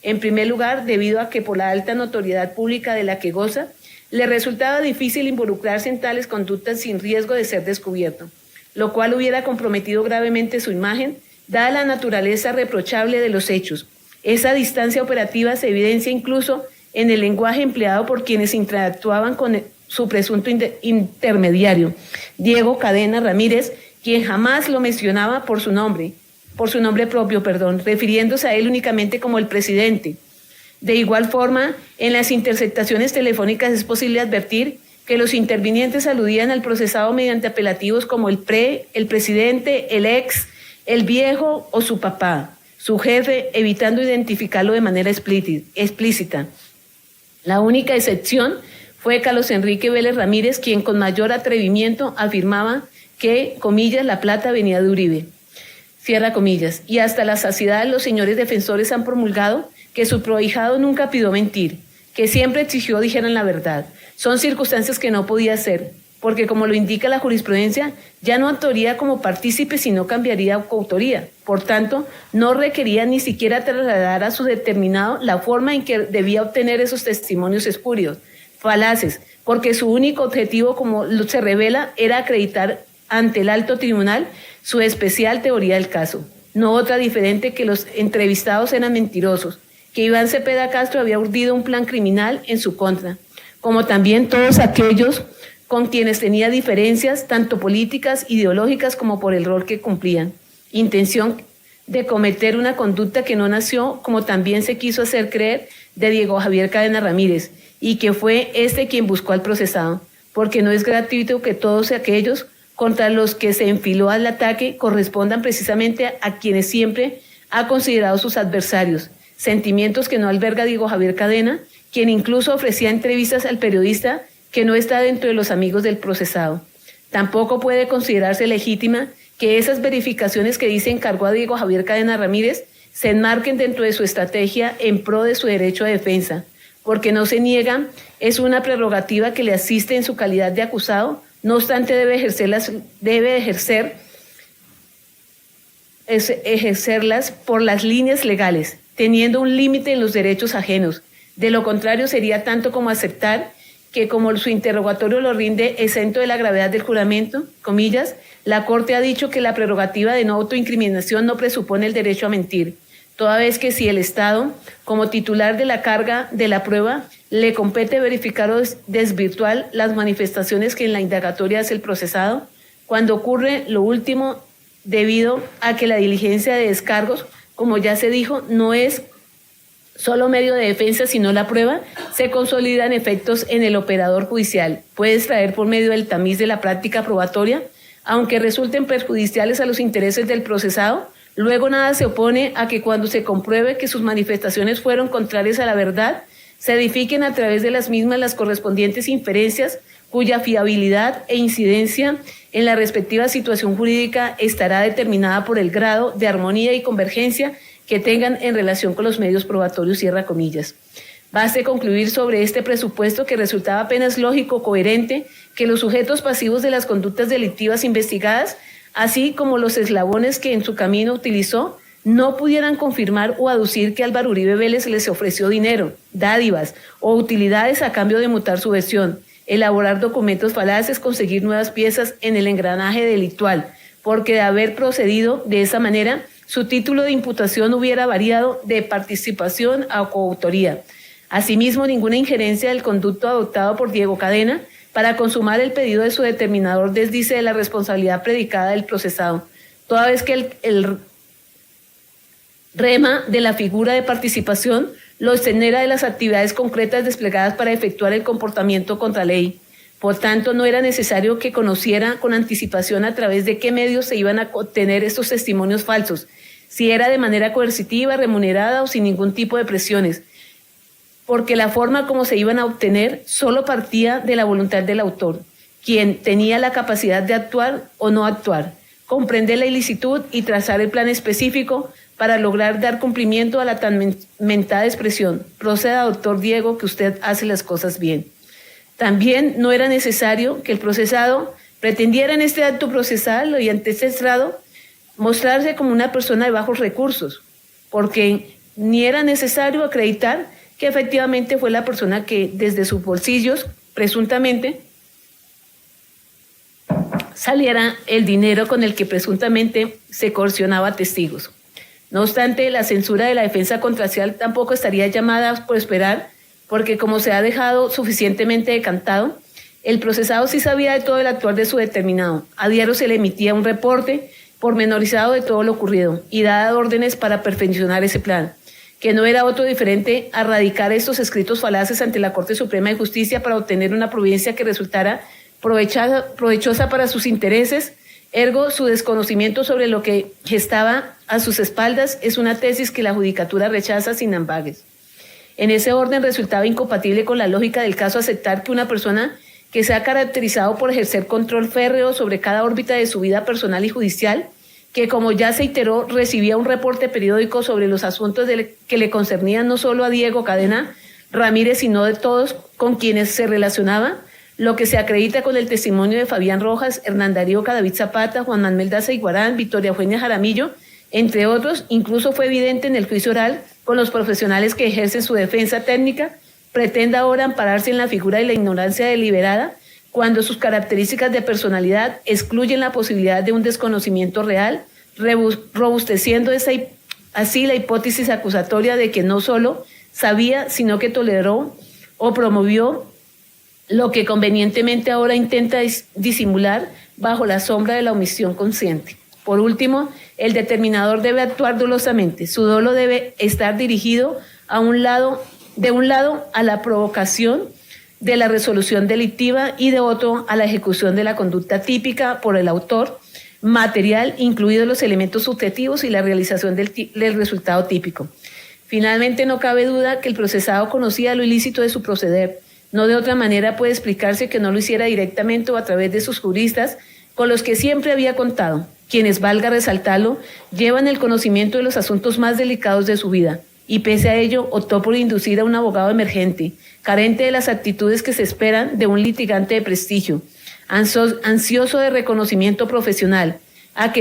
En primer lugar, debido a que por la alta notoriedad pública de la que goza, le resultaba difícil involucrarse en tales conductas sin riesgo de ser descubierto, lo cual hubiera comprometido gravemente su imagen, dada la naturaleza reprochable de los hechos. Esa distancia operativa se evidencia incluso en el lenguaje empleado por quienes interactuaban con su presunto intermediario, Diego Cadena Ramírez, quien jamás lo mencionaba por su nombre propio, refiriéndose a él únicamente como el presidente. De igual forma, en las interceptaciones telefónicas es posible advertir que los intervinientes aludían al procesado mediante apelativos como el presidente, el ex, el viejo o su papá, su jefe, evitando identificarlo de manera explícita. La única excepción fue Carlos Enrique Vélez Ramírez, quien con mayor atrevimiento afirmaba que, comillas, la plata venía de Uribe, cierra comillas, y hasta la saciedad los señores defensores han promulgado que su prohijado nunca pidió mentir, que siempre exigió dijeran la verdad. Son circunstancias que no podía ser, porque como lo indica la jurisprudencia, ya no actuaría como partícipe, sino cambiaría coautoría. Por tanto, no requería ni siquiera trasladar a su determinado la forma en que debía obtener esos testimonios espurios, falaces, porque su único objetivo, como se revela, era acreditar ante el alto tribunal su especial teoría del caso, no otra diferente que los entrevistados eran mentirosos, que Iván Cepeda Castro había urdido un plan criminal en su contra, como también todos aquellos con quienes tenía diferencias, tanto políticas, ideológicas, como por el rol que cumplían, intención de cometer una conducta que no nació, como también se quiso hacer creer, de Diego Javier Cadena Ramírez, y que fue quien buscó al procesado, porque no es gratuito que todos aquellos contra los que se enfiló al ataque correspondan precisamente a quienes siempre ha considerado sus adversarios, sentimientos que no alberga Diego Javier Cadena, quien incluso ofrecía entrevistas al periodista que no está dentro de los amigos del procesado. Tampoco puede considerarse legítima que esas verificaciones que dice encargó a Diego Javier Cadena Ramírez se enmarquen dentro de su estrategia en pro de su derecho a defensa, porque no se niega, es una prerrogativa que le asiste en su calidad de acusado, no obstante debe ejercerlas por las líneas legales, teniendo un límite en los derechos ajenos. De lo contrario, sería tanto como aceptar que, como su interrogatorio lo rinde exento de la gravedad del juramento, comillas, la Corte ha dicho que la prerrogativa de no autoincriminación no presupone el derecho a mentir, toda vez que si el Estado, como titular de la carga de la prueba, le compete verificar o desvirtuar las manifestaciones que en la indagatoria hace el procesado, cuando ocurre lo último debido a que la diligencia de descargos, como ya se dijo, no es solo medio de defensa, sino la prueba, se consolidan efectos en el operador judicial. Puede extraer por medio del tamiz de la práctica probatoria, aunque resulten perjudiciales a los intereses del procesado. Luego nada se opone a que cuando se compruebe que sus manifestaciones fueron contrarias a la verdad, se edifiquen a través de las mismas las correspondientes inferencias, cuya fiabilidad e incidencia en la respectiva situación jurídica estará determinada por el grado de armonía y convergencia que tengan en relación con los medios probatorios, cierra comillas. Baste concluir sobre este presupuesto que resultaba apenas lógico, coherente, que los sujetos pasivos de las conductas delictivas investigadas, así como los eslabones que en su camino utilizó, no pudieran confirmar o aducir que Álvaro Uribe Vélez les ofreció dinero, dádivas o utilidades a cambio de mutar su versión, elaborar documentos falaces, conseguir nuevas piezas en el engranaje delictual, porque de haber procedido de esa manera, su título de imputación hubiera variado de participación a coautoría. Asimismo, ninguna injerencia del conducto adoptado por Diego Cadena para consumar el pedido de su determinador desdice de la responsabilidad predicada del procesado, toda vez que el rema de la figura de participación lo extenera de las actividades concretas desplegadas para efectuar el comportamiento contra ley. Por tanto, no era necesario que conociera con anticipación a través de qué medios se iban a obtener estos testimonios falsos, si era de manera coercitiva, remunerada o sin ningún tipo de presiones, porque la forma como se iban a obtener solo partía de la voluntad del autor, quien tenía la capacidad de actuar o no actuar, comprender la ilicitud y trazar el plan específico para lograr dar cumplimiento a la tan mentada expresión: proceda, doctor Diego, que usted hace las cosas bien. También no era necesario que el procesado pretendiera en este acto procesal y ante este estrado mostrarse como una persona de bajos recursos, porque ni era necesario acreditar que efectivamente fue la persona que desde sus bolsillos, presuntamente, saliera el dinero con el que presuntamente se coercionaba a testigos. No obstante, la censura de la defensa contractual tampoco estaría llamada a prosperar, porque como se ha dejado suficientemente decantado, el procesado sí sabía de todo el actuar de su determinado. A diario se le emitía un reporte pormenorizado de todo lo ocurrido y dada órdenes para perfeccionar ese plan, que no era otro diferente a radicar estos escritos falaces ante la Corte Suprema de Justicia para obtener una providencia que resultara provechosa para sus intereses. Ergo, su desconocimiento sobre lo que gestaba a sus espaldas es una tesis que la Judicatura rechaza sin ambages. En ese orden, resultaba incompatible con la lógica del caso aceptar que una persona que se ha caracterizado por ejercer control férreo sobre cada órbita de su vida personal y judicial, que como ya se iteró, recibía un reporte periódico sobre los asuntos que le concernían no solo a Diego Cadena Ramírez, sino de todos con quienes se relacionaba, lo que se acredita con el testimonio de Fabián Rojas, Hernán Darío Cadavid Zapata, Juan Manuel Daza Iguarán, Victoria Eugenia Jaramillo, entre otros. Incluso fue evidente en el juicio oral con los profesionales que ejercen su defensa técnica, pretenda ahora ampararse en la figura de la ignorancia deliberada, cuando sus características de personalidad excluyen la posibilidad de un desconocimiento real, robusteciendo así la hipótesis acusatoria de que no solo sabía, sino que toleró o promovió lo que convenientemente ahora intenta disimular bajo la sombra de la omisión consciente. Por último, el determinador debe actuar dolosamente. Su dolo debe estar dirigido de un lado a la provocación de la resolución delictiva y de otro a la ejecución de la conducta típica por el autor material, incluidos los elementos subjetivos y la realización del resultado típico. Finalmente, no cabe duda que el procesado conocía lo ilícito de su proceder. No de otra manera puede explicarse que no lo hiciera directamente o a través de sus juristas, con los que siempre había contado, quienes, valga resaltarlo, llevan el conocimiento de los asuntos más delicados de su vida, y pese a ello optó por inducir a un abogado emergente, carente de las actitudes que se esperan de un litigante de prestigio, ansioso de reconocimiento profesional, a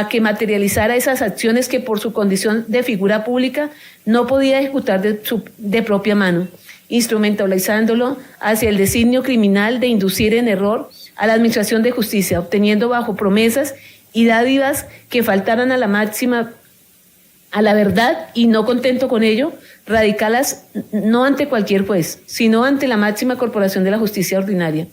que materializara esas acciones que por su condición de figura pública no podía ejecutar de propia mano, instrumentalizándolo hacia el designio criminal de inducir en error a la Administración de Justicia, obteniendo bajo promesas y dádivas que faltaran a la verdad, y no contento con ello, radicarlas no ante cualquier juez, sino ante la máxima corporación de la justicia ordinaria.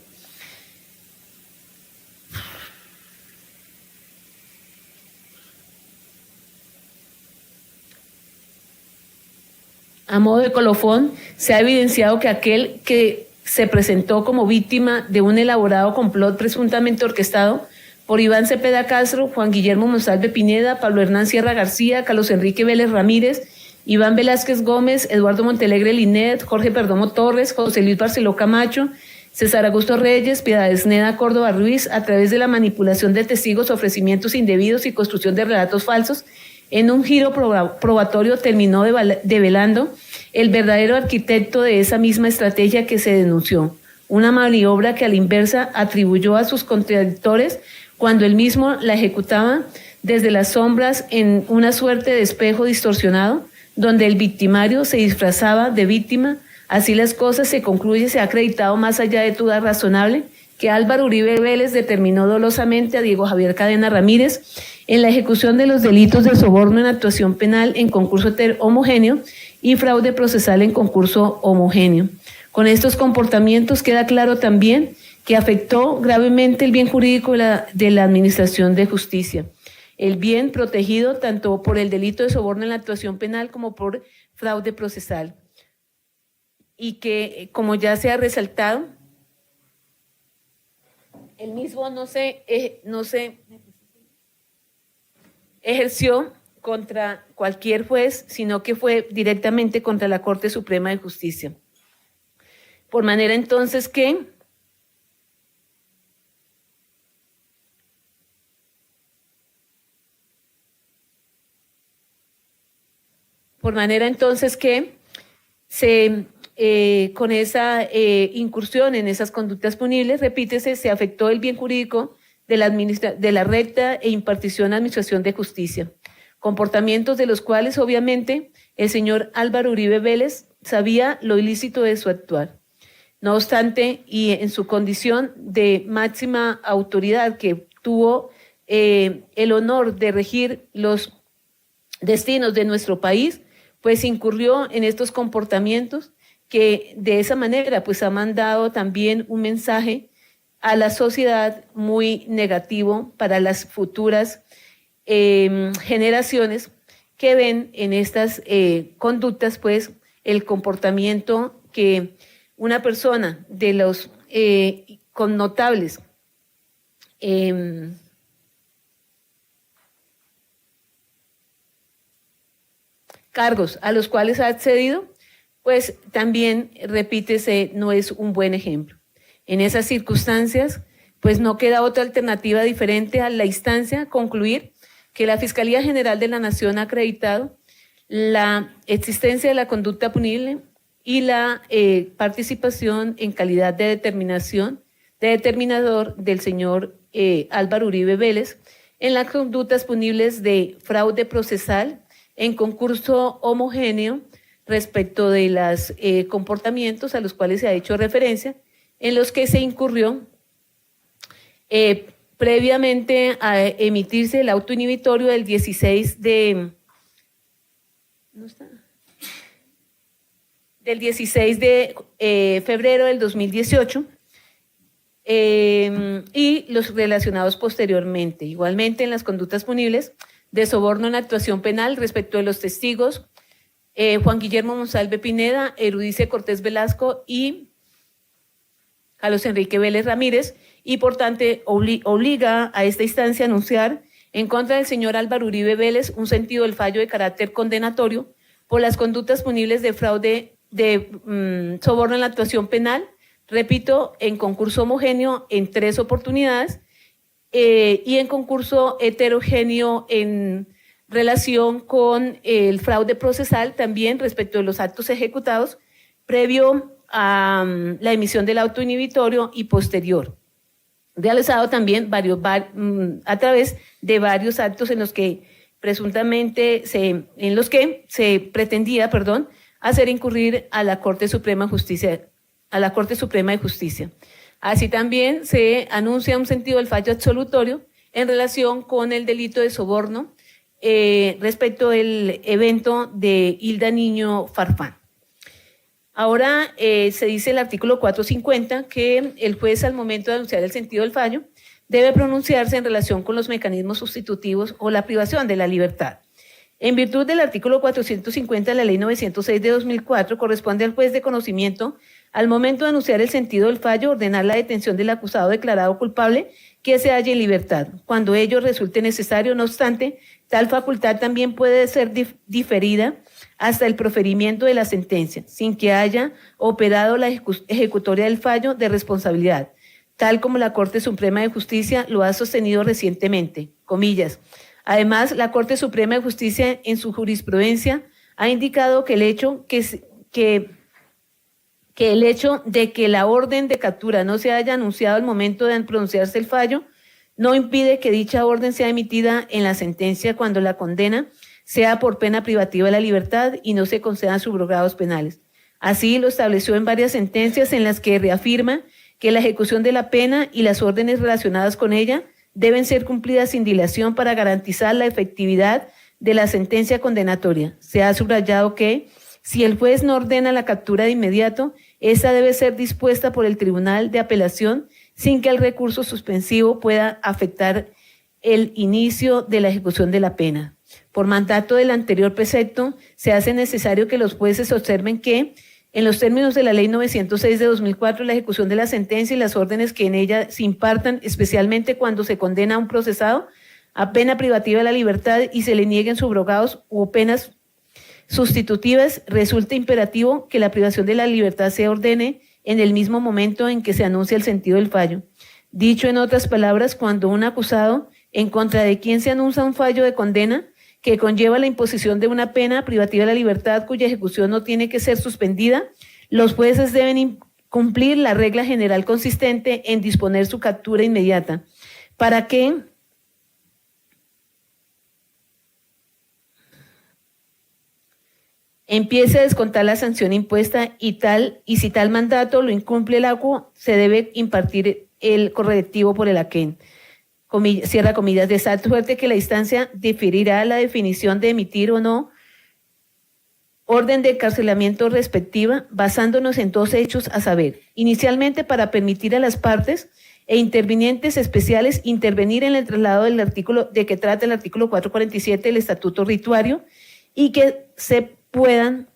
A modo de colofón, se ha evidenciado que aquel que se presentó como víctima de un elaborado complot presuntamente orquestado por Iván Cepeda Castro, Juan Guillermo Monsalve Pineda, Pablo Hernán Sierra García, Carlos Enrique Vélez Ramírez, Iván Velázquez Gómez, Eduardo Montelegre Linet, Jorge Perdomo Torres, José Luis Barceló Camacho, César Augusto Reyes, Piedades Neda Córdoba Ruiz, a través de la manipulación de testigos, ofrecimientos indebidos y construcción de relatos falsos, en un giro probatorio terminó develando el verdadero arquitecto de esa misma estrategia que se denunció, una maniobra que a la inversa atribuyó a sus contradictores cuando él mismo la ejecutaba desde las sombras en una suerte de espejo distorsionado, donde el victimario se disfrazaba de víctima. Así las cosas, se concluye, se ha acreditado más allá de duda razonable que Álvaro Uribe Vélez determinó dolosamente a Diego Javier Cadena Ramírez en la ejecución de los delitos de soborno en actuación penal en concurso homogéneo y fraude procesal en concurso homogéneo. Con estos comportamientos queda claro también que afectó gravemente el bien jurídico de la Administración de Justicia, el bien protegido tanto por el delito de soborno en la actuación penal como por fraude procesal. Y que, como ya se ha resaltado, el mismo no se ejerció contra cualquier juez, sino que fue directamente contra la Corte Suprema de Justicia. Por manera entonces que con esa incursión en esas conductas punibles, repítese, se afectó el bien jurídico de la recta e impartición administración de justicia, comportamientos de los cuales obviamente el señor Álvaro Uribe Vélez sabía lo ilícito de su actuar. No obstante, y en su condición de máxima autoridad que tuvo el honor de regir los destinos de nuestro país, pues incurrió en estos comportamientos que de esa manera pues ha mandado también un mensaje a la sociedad muy negativo para las futuras generaciones que ven en estas conductas pues el comportamiento que una persona de los connotables cargos a los cuales ha accedido, pues también, repítese, no es un buen ejemplo. En esas circunstancias, pues no queda otra alternativa diferente a la instancia concluir que la Fiscalía General de la Nación ha acreditado la existencia de la conducta punible y la participación en calidad de determinador del señor Álvaro Uribe Vélez en las conductas punibles de fraude procesal en concurso homogéneo respecto de los comportamientos a los cuales se ha hecho referencia, en los que se incurrió previamente a emitirse el auto inhibitorio del 16 de febrero del 2018 y los relacionados posteriormente. Igualmente en las conductas punibles de soborno en actuación penal respecto de los testigos Juan Guillermo Monsalve Pineda, Erudice Cortés Velasco y Carlos Enrique Vélez Ramírez, y por tanto obliga a esta instancia a anunciar en contra del señor Álvaro Uribe Vélez un sentido del fallo de carácter condenatorio por las conductas punibles de fraude de soborno en la actuación penal, repito, en concurso homogéneo en 3 oportunidades y en concurso heterogéneo en relación con el fraude procesal también respecto de los actos ejecutados previo a la emisión del auto inhibitorio y posterior, realizado también a través de varios actos en los que presuntamente se pretendía, hacer incurrir a la Corte Suprema de Justicia. Así también se anuncia un sentido del fallo absolutorio en relación con el delito de soborno respecto del evento de Hilda Niño Farfán. Ahora se dice el artículo 450 que el juez al momento de anunciar el sentido del fallo debe pronunciarse en relación con los mecanismos sustitutivos o la privación de la libertad. En virtud del artículo 450 de la Ley 906 de 2004, corresponde al juez de conocimiento, al momento de anunciar el sentido del fallo, ordenar la detención del acusado declarado culpable que se halle en libertad, cuando ello resulte necesario. No obstante, tal facultad también puede ser diferida hasta el proferimiento de la sentencia, sin que haya operado la ejecutoria del fallo de responsabilidad, tal como la Corte Suprema de Justicia lo ha sostenido recientemente, comillas. Además, la Corte Suprema de Justicia en su jurisprudencia ha indicado que el hecho de que la orden de captura no se haya anunciado al momento de pronunciarse el fallo no impide que dicha orden sea emitida en la sentencia cuando la condena sea por pena privativa de la libertad y no se concedan subrogados penales. Así lo estableció en varias sentencias en las que reafirma que la ejecución de la pena y las órdenes relacionadas con ella deben ser cumplidas sin dilación para garantizar la efectividad de la sentencia condenatoria. Se ha subrayado que, si el juez no ordena la captura de inmediato, esa debe ser dispuesta por el Tribunal de Apelación sin que el recurso suspensivo pueda afectar el inicio de la ejecución de la pena. Por mandato del anterior precepto, se hace necesario que los jueces observen que, en los términos de la Ley 906 de 2004, la ejecución de la sentencia y las órdenes que en ella se impartan, especialmente cuando se condena a un procesado a pena privativa de la libertad y se le nieguen subrogados o penas sustitutivas, resulta imperativo que la privación de la libertad se ordene en el mismo momento en que se anuncia el sentido del fallo. Dicho en otras palabras, cuando un acusado en contra de quien se anuncia un fallo de condena que conlleva la imposición de una pena privativa de la libertad cuya ejecución no tiene que ser suspendida, los jueces deben cumplir la regla general consistente en disponer su captura inmediata, para que empiece a descontar la sanción impuesta y si tal mandato lo incumple el ACU, se debe impartir el correctivo por el AQUEN. Cierra comillas. De tal suerte que la instancia definirá la definición de emitir o no orden de encarcelamiento respectiva, basándonos en dos hechos, a saber, inicialmente para permitir a las partes e intervinientes especiales intervenir en el traslado del artículo de que trata el artículo 447 del Estatuto Rituario y que se puedan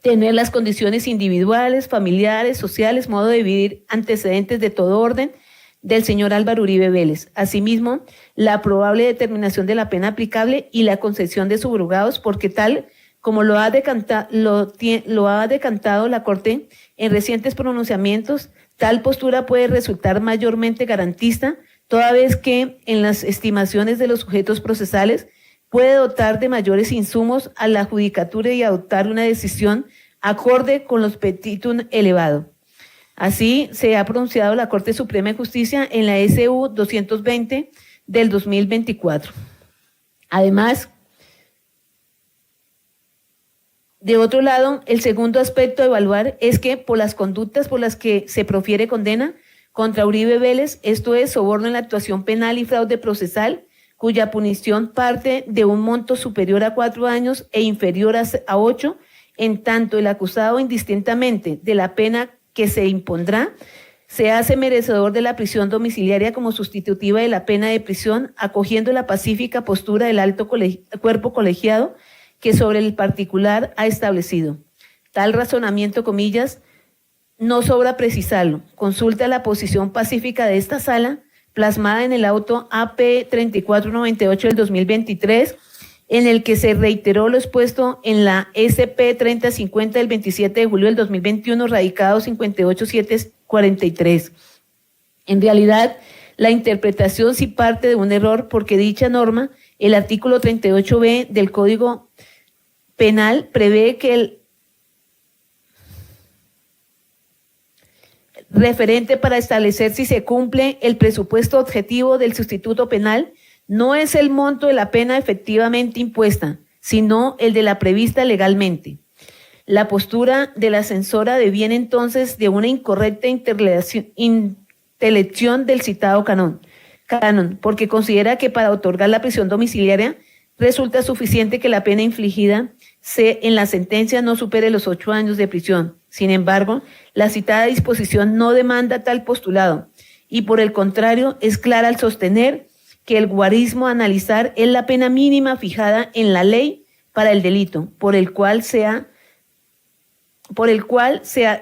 tener las condiciones individuales, familiares, sociales, modo de vivir, antecedentes de todo orden del señor Álvaro Uribe Vélez. Asimismo, la probable determinación de la pena aplicable y la concesión de subrogados, porque tal como lo ha decantado la Corte en recientes pronunciamientos, tal postura puede resultar mayormente garantista, toda vez que en las estimaciones de los sujetos procesales puede dotar de mayores insumos a la judicatura y adoptar una decisión acorde con los petitum elevado. Así se ha pronunciado la Corte Suprema de Justicia en la SU 220 del 2024. Además, de otro lado, el segundo aspecto a evaluar es que por las conductas por las que se profiere condena contra Uribe Vélez, esto es, soborno en la actuación penal y fraude procesal, cuya punición parte de un monto superior a 4 años e inferior a 8, en tanto el acusado, indistintamente de la pena que se impondrá, se hace merecedor de la prisión domiciliaria como sustitutiva de la pena de prisión, acogiendo la pacífica postura del alto cuerpo colegiado que sobre el particular ha establecido. Tal razonamiento, comillas, no sobra precisarlo. Consulta la posición pacífica de esta sala, plasmada en el auto AP 3498 del 2023, en el que se reiteró lo expuesto en la SP 3050 del 27 de julio del 2021, radicado 58743. En realidad, la interpretación sí parte de un error, porque dicha norma, el artículo 38B del Código Penal, prevé que el referente para establecer si se cumple el presupuesto objetivo del sustituto penal no es el monto de la pena efectivamente impuesta, sino el de la prevista legalmente. La postura de la censora deviene entonces de una incorrecta intelección del citado canon, porque considera que para otorgar la prisión domiciliaria resulta suficiente que la pena infligida en la sentencia no supere los 8 años de prisión. Sin embargo, la citada disposición no demanda tal postulado y, por el contrario, es clara al sostener que el guarismo a analizar es la pena mínima fijada en la ley para el delito por el cual se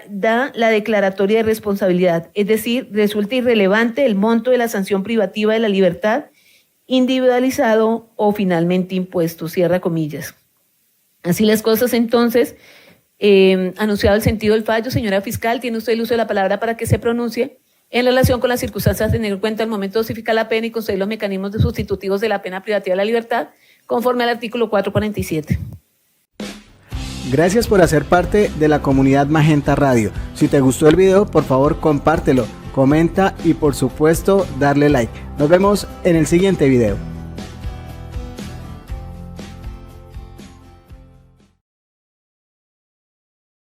da la declaratoria de responsabilidad, es decir, resulta irrelevante el monto de la sanción privativa de la libertad, individualizado o finalmente impuesto, cierra comillas. Así las cosas, entonces, anunciado el sentido del fallo, señora fiscal, tiene usted el uso de la palabra para que se pronuncie en relación con las circunstancias a tener en cuenta al momento de dosificar la pena y conceder los mecanismos sustitutivos de la pena privativa de la libertad, conforme al artículo 447. Gracias por hacer parte de la comunidad Magenta Radio. Si te gustó el video, por favor compártelo, comenta y por supuesto darle like. Nos vemos en el siguiente video.